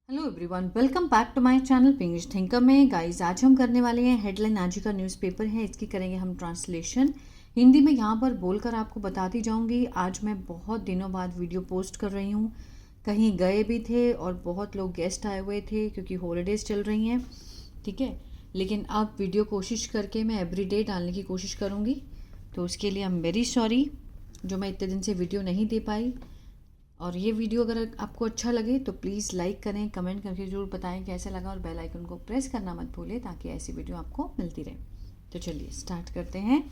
Hello everyone, welcome back to my channel pinkish thinker में। Guys, आज हम करने वाले हैं हेडलाइन। आज का न्यूज़पेपर है, इसकी करेंगे हम ट्रांसलेशन हिंदी में। यहाँ पर बोलकर आपको बताती जाऊँगी। आज मैं बहुत दिनों बाद वीडियो पोस्ट कर रही हूँ। कहीं गए भी थे और बहुत लोग गेस्ट आए हुए थे क्योंकि हॉलीडेज़ चल रही हैं, ठीक है। लेकिन अब वीडियो कोशिश करके मैं एवरीडे डालने की कोशिश करूँगी, तो उसके लिए आई एम वेरी सॉरी जो मैं इतने दिन से वीडियो नहीं दे पाई। और ये वीडियो अगर आपको अच्छा लगे तो प्लीज़ लाइक करें, कमेंट करके ज़रूर बताएं कैसा लगा, और बेल आइकन को प्रेस करना मत भूलें ताकि ऐसी वीडियो आपको मिलती रहे। तो चलिए स्टार्ट करते हैं।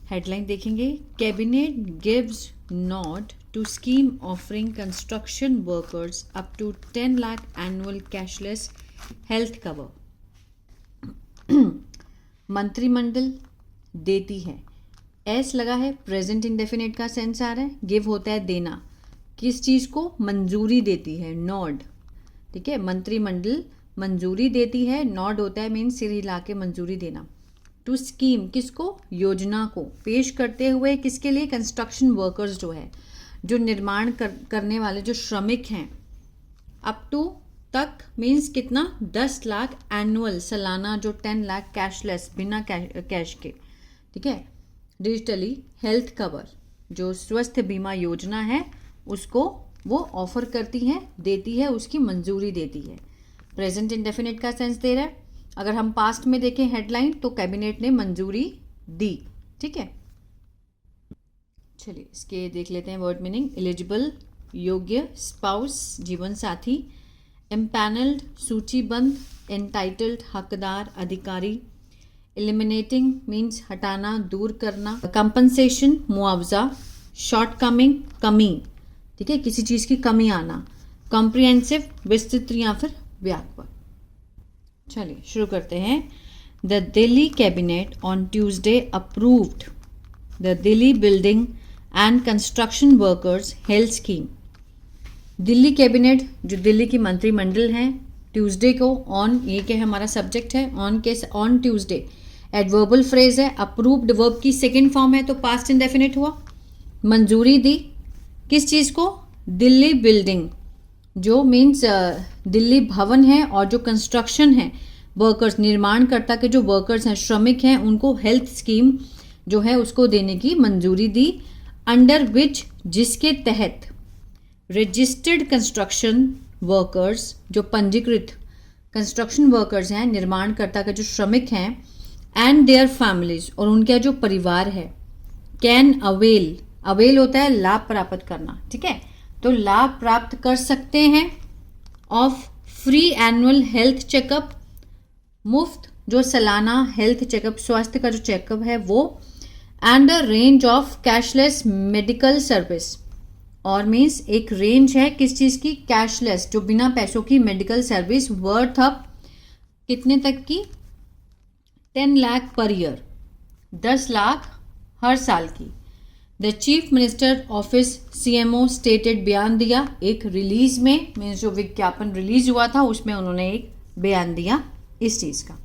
हेडलाइन देखेंगे, cabinet gives nod to scheme offering construction workers up to 10 lakh annual cashless health cover. मंत्रिमंडल देती है। एस लगा है, प्रेजेंट इंडेफिनिट का सेंस आ रहा है। गिव होता है देना, किस चीज़ को मंजूरी देती है, नॉड, ठीक है। मंत्रिमंडल मंजूरी देती है, नॉड होता है मीन्स सिर हिला के मंजूरी देना। टू स्कीम, किसको, योजना को पेश करते हुए, किसके लिए, कंस्ट्रक्शन वर्कर्स जो है, जो निर्माण करने वाले जो श्रमिक हैं। अप टू तक मीन्स कितना, 10 लाख एनुअल सालाना, जो 10 लाख कैशलेस बिना कैश के, ठीक है। डिजिटली हेल्थ कवर, जो स्वास्थ्य बीमा योजना है उसको वो ऑफर करती है, देती है, उसकी मंजूरी देती है। प्रेजेंट इंडेफिनिट का सेंस दे रहा है। अगर हम पास्ट में देखें हेडलाइन तो कैबिनेट ने मंजूरी दी, ठीक है। चलिए इसके देख लेते हैं वर्ड मीनिंग। एलिजिबल योग्य, स्पाउस जीवन साथी, एम्पैनल्ड सूचीबद्ध, एंटाइटल्ड हकदार अधिकारी, एलिमिनेटिंग मीन्स हटाना दूर करना, कंपनसेशन मुआवजा, शॉर्टकमिंग कमी, ठीक है, किसी चीज़ की कमी आना, कॉम्प्रिहेंसिव विस्तृत या फिर व्यापक। चलिए शुरू करते हैं। The Delhi cabinet on Tuesday approved the Delhi building and construction workers health scheme. Delhi cabinet, जो दिल्ली की मंत्रिमंडल है, ट्यूसडे को ऑन, ये क्या है हमारा सब्जेक्ट है, ऑन ट्यूसडे एडवर्बल फ्रेज है। अप्रूव्ड वर्ब की सेकेंड फॉर्म है तो पास्ट इंडेफिनिट हुआ। मंजूरी दी किस चीज़ को, दिल्ली बिल्डिंग, जो मीन्स दिल्ली भवन है, और जो कंस्ट्रक्शन है वर्कर्स, निर्माणकर्ता के जो वर्कर्स हैं, श्रमिक हैं, उनको हेल्थ स्कीम जो है उसको देने की मंजूरी दी। अंडर विच, जिसके तहत, रजिस्टर्ड कंस्ट्रक्शन वर्कर्स, जो पंजीकृत कंस्ट्रक्शन वर्कर्स हैं, निर्माणकर्ता के जो श्रमिक हैं, एंड देयर फैमिलीज, और उनका जो परिवार है, कैन अवेल, अवेल होता है लाभ प्राप्त करना, ठीक है, तो लाभ प्राप्त कर सकते हैं of free annual health checkup, मुफ्त जो सालाना हेल्थ चेकअप, स्वास्थ्य का जो चेकअप है वो, and a range of cashless medical service, और मीन्स एक रेंज है किस चीज़ की, कैशलेस, जो बिना पैसों की मेडिकल सर्विस, वर्थ अप कितने तक की, 10 लाख पर ईयर, 10 लाख हर साल की। The chief minister office CMO stated, बयान दिया एक रिलीज में, मीन्स जो विज्ञापन रिलीज हुआ था उसमें उन्होंने एक बयान दिया इस चीज़ का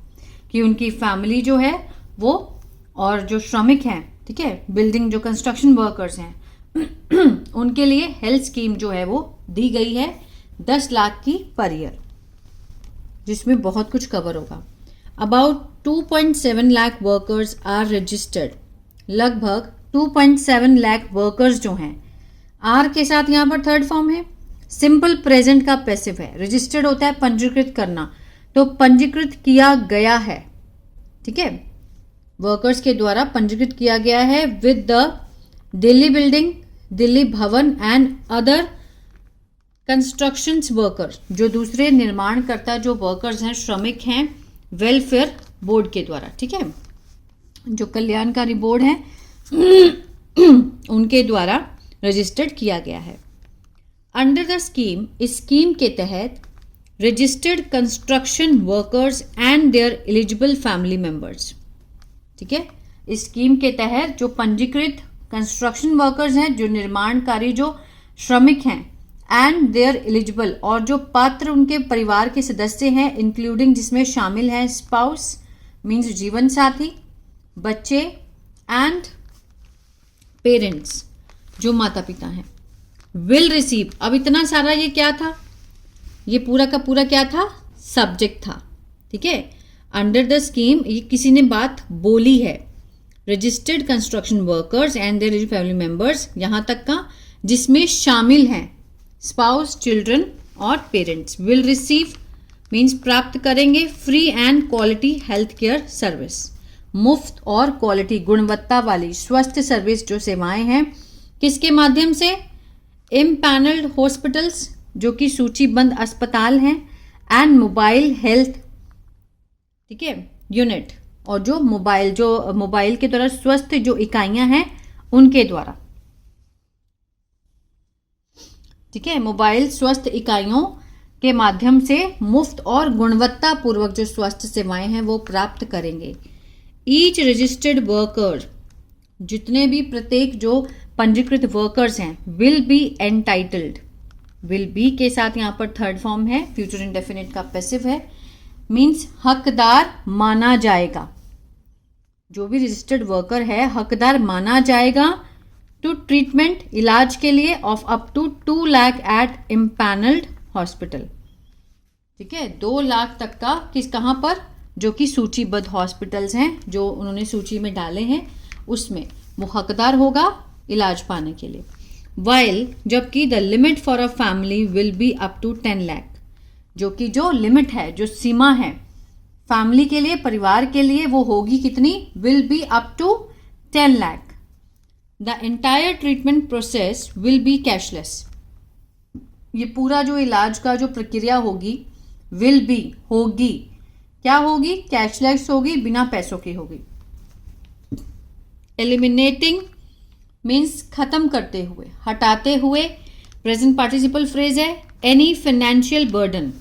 कि उनकी फैमिली जो है वो, और जो श्रमिक हैं, ठीक है, बिल्डिंग जो कंस्ट्रक्शन वर्कर्स हैं उनके लिए हेल्थ स्कीम जो है वो दी गई है 10 लाख की पर ईयर, जिसमें बहुत कुछ कवर होगा। About 2.7 lakh workers are registered, लगभग 2.7 लाख वर्कर्स जो हैं, आर के साथ यहाँ पर थर्ड फॉर्म है, सिंपल प्रेजेंट का पैसिव है। रजिस्टर्ड होता है पंजीकृत करना, तो पंजीकृत किया गया है, ठीक है, वर्कर्स के द्वारा पंजीकृत किया गया है with the Delhi building, Delhi भवन, एंड अदर कंस्ट्रक्शंस वर्कर्स, जो दूसरे निर्माणकर्ता जो वर्कर्स हैं, श्रमिक हैं, वेलफेयर बोर्ड के द्वारा, ठीक है, जो कल्याणकारी बोर्ड है उनके द्वारा रजिस्टर्ड किया गया है। अंडर द स्कीम, इस स्कीम के तहत, registered construction workers and their eligible family members, ठीक है, इस स्कीम के तहत जो पंजीकृत कंस्ट्रक्शन वर्कर्स हैं, जो निर्माणकारी जो श्रमिक हैं, एंड देयर एलिजिबल, और जो पात्र उनके परिवार के सदस्य हैं, इंक्लूडिंग जिसमें शामिल हैं स्पाउस मीन्स जीवन साथी, बच्चे, एंड पेरेंट्स जो माता पिता हैं, विल रिसीव। अब इतना सारा ये क्या था, ये पूरा का पूरा क्या था, सब्जेक्ट था, ठीक है। अंडर द स्कीम ये किसी ने बात बोली है, registered construction workers and their family members, यहाँ तक का जिसमें शामिल हैं स्पाउस, चिल्ड्रन और पेरेंट्स, विल रिसीव मीन्स प्राप्त करेंगे free and quality health care service, मुफ्त और क्वालिटी गुणवत्ता वाली स्वस्थ सर्विस जो सेवाएं हैं, किसके माध्यम से, इम्पैनल्ड हॉस्पिटल्स जो कि सूचीबद्ध अस्पताल हैं, एंड मोबाइल हेल्थ, ठीक है, यूनिट, और जो मोबाइल के द्वारा स्वस्थ जो इकाइयां हैं उनके द्वारा, ठीक है, मोबाइल स्वस्थ इकाइयों के माध्यम से मुफ्त और गुणवत्ता पूर्वक जो स्वास्थ्य सेवाएं हैं वो प्राप्त करेंगे। ईच रजिस्टर्ड वर्कर, जितने भी प्रत्येक जो पंजीकृत वर्कर्स हैं, will be entitled, will be के साथ यहाँ पर थर्ड फॉर्म है, फ्यूचर इंडेफिनिट का पैसिव है, मीन्स हकदार माना जाएगा, जो भी रजिस्टर्ड वर्कर है हकदार माना जाएगा टू ट्रीटमेंट, इलाज के लिए, of up to 2 lakh at empanelled hospital, ठीक है, 2 लाख तक का कहाँ पर, जो कि सूचीबद्ध हॉस्पिटल्स हैं जो उन्होंने सूची में डाले हैं उसमें वो हकदार होगा इलाज पाने के लिए। वाइल, जबकि the limit for a family will be up to 10 lakh, जो कि जो लिमिट है, जो सीमा है फैमिली के लिए, परिवार के लिए, वो होगी कितनी, will be up to 10 lakh. The entire treatment process will be cashless, ये पूरा जो इलाज का जो प्रक्रिया होगी, विल बी होगी, क्या होगी, कैशलेस होगी, बिना पैसों की होगी। एलिमिनेटिंग मीन्स खत्म करते हुए, हटाते हुए, प्रेजेंट पार्टिसिपल फ्रेज है, एनी फाइनेंशियल बर्डन,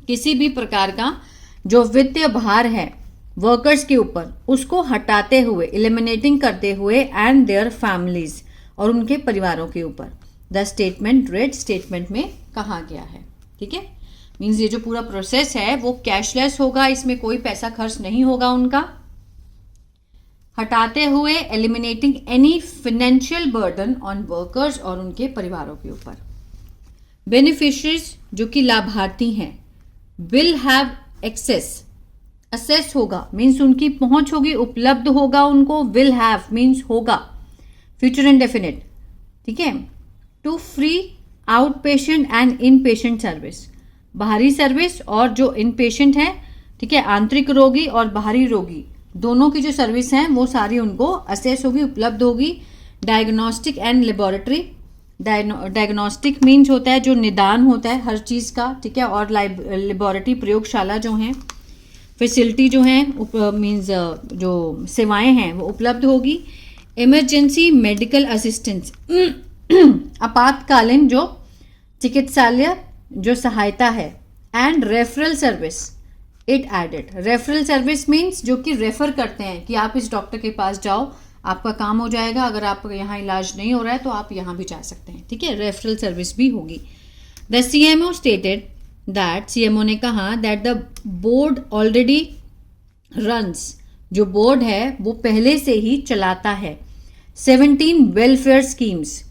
किसी भी प्रकार का जो वित्तीय भार है वर्कर्स के ऊपर, उसको हटाते हुए, एलिमिनेटिंग करते हुए, एंड देयर फैमिलीज, और उनके परिवारों के ऊपर। द स्टेटमेंट रेड, स्टेटमेंट में कहा गया है, ठीक है, मीन्स ये जो पूरा प्रोसेस है वो कैशलेस होगा, इसमें कोई पैसा खर्च नहीं होगा उनका, हटाते हुए, eliminating any financial burden on workers, और उनके परिवारों के ऊपर। बेनिफिशरीज, जो कि लाभार्थी हैं, विल हैव एक्सेस, असेस होगा मीन्स उनकी पहुंच होगी, उपलब्ध होगा उनको, विल हैव मीन्स होगा, फ्यूचर इंडेफिनिट, ठीक है, to free out patient and in patient service, बाहरी सर्विस और जो इन पेशेंट है, ठीक है, आंतरिक रोगी और बाहरी रोगी दोनों की जो सर्विस हैं वो सारी उनको असेस होगी, उपलब्ध होगी। Diagnostic and laboratory, diagnostic means होता है जो निदान होता है हर चीज़ का, ठीक है, और लेबोरेटरी प्रयोगशाला जो हैं, फैसिलिटी जो हैं मीन्स जो सेवाएं हैं वो उपलब्ध होगी। इमरजेंसी मेडिकल असिस्टेंस, आपातकालीन जो चिकित्सालय जो सहायता है, and referral service, it added, referral service means जो कि रेफर करते हैं कि आप इस डॉक्टर के पास जाओ, आपका काम हो जाएगा, अगर आपका यहाँ इलाज नहीं हो रहा है तो आप यहाँ भी जा सकते हैं, ठीक है, रेफरल सर्विस भी होगी। The CMO stated that, CMO ने कहा that the board already runs, जो बोर्ड है वो पहले से ही चलाता है 17 वेलफेयर स्कीम्स,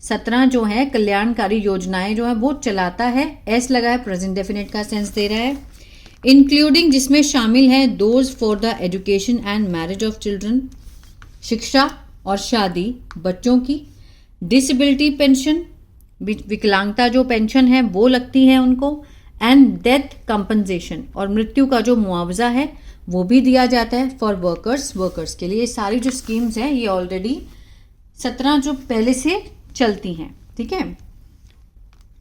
17 जो है कल्याणकारी योजनाएं जो है वो चलाता है, एस लगा है, प्रेजेंट डेफिनेट का सेंस दे रहा है, इंक्लूडिंग जिसमें शामिल है those for the education and marriage of children, शिक्षा और शादी बच्चों की, डिसेबिलिटी पेंशन, विकलांगता जो पेंशन है वो लगती है उनको, एंड डेथ कंपनसेशन, और मृत्यु का जो मुआवजा है वो भी दिया जाता है फॉर वर्कर्स के लिए। सारी जो स्कीम्स हैं ये ऑलरेडी 17 जो पहले से चलती हैं, ठीक है।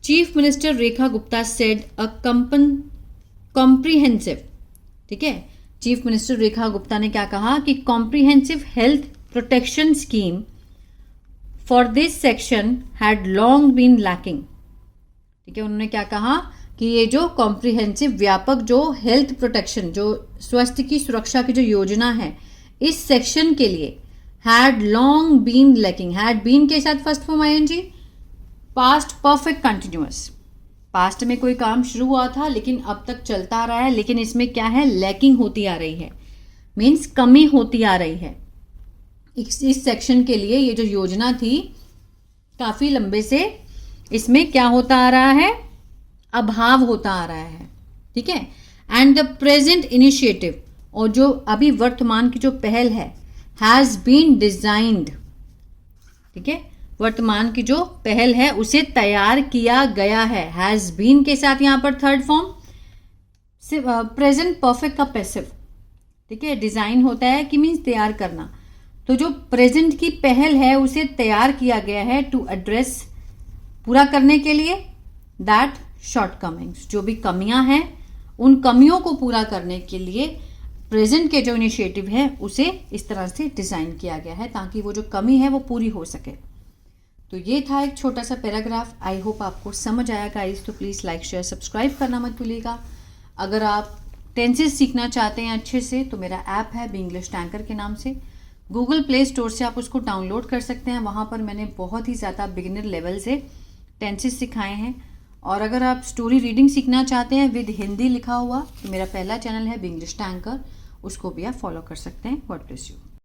Chief minister Rekha Gupta said a comprehensive, ठीक है, चीफ मिनिस्टर रेखा गुप्ता ने क्या कहा कि comprehensive health protection scheme for this section had long been lacking, ठीक है, उन्होंने क्या कहा कि ये जो कॉम्प्रिहेंसिव व्यापक जो हेल्थ प्रोटेक्शन, जो स्वास्थ्य की सुरक्षा की जो योजना है इस सेक्शन के लिए, had long been lacking, had been के साथ first form ING, past perfect continuous, past में कोई काम शुरू हुआ था लेकिन अब तक चलता आ रहा है, लेकिन इसमें क्या है, लैकिंग होती आ रही है, मीन्स कमी होती आ रही है। इस सेक्शन के लिए ये जो योजना थी काफ़ी लंबे से इसमें क्या होता आ रहा है, अभाव होता आ रहा है, ठीक है। एंड द प्रेजेंट इनिशिएटिव, और जो अभी वर्तमान की जो पहल है, हैज बीन डिजाइंड, ठीक है, वर्तमान की जो पहल है उसे तैयार किया गया है। हैज बीन के साथ यहां पर थर्ड फॉर्म प्रेजेंट परफेक्ट का पैसिव, ठीक है। डिजाइन होता है कि मीन्स तैयार करना, तो जो प्रेजेंट की पहल है उसे तैयार किया गया है टू एड्रेस, पूरा करने के लिए, दैट शॉर्टकमिंग्स, जो भी कमियां हैं उन कमियों को पूरा करने के लिए प्रेजेंट के जो इनिशिएटिव है उसे इस तरह से डिजाइन किया गया है ताकि वो जो कमी है वो पूरी हो सके। तो ये था एक छोटा सा पैराग्राफ। आई होप आपको समझ आया गाइस, तो प्लीज़ लाइक शेयर सब्सक्राइब करना मत भूलिएगा। अगर आप टेंसेस सीखना चाहते हैं अच्छे से तो मेरा ऐप है बी इंग्लिश टैंकर के नाम से, गूगल प्ले स्टोर से आप उसको डाउनलोड कर सकते हैं। वहाँ पर मैंने बहुत ही ज़्यादा बिगिनर लेवल से टेंसेस सिखाए हैं। और अगर आप स्टोरी रीडिंग सीखना चाहते हैं विद हिंदी लिखा हुआ तो मेरा पहला चैनल है बी इंग्लिश टैंकर, उसको भी आप फॉलो कर सकते हैं। God bless you.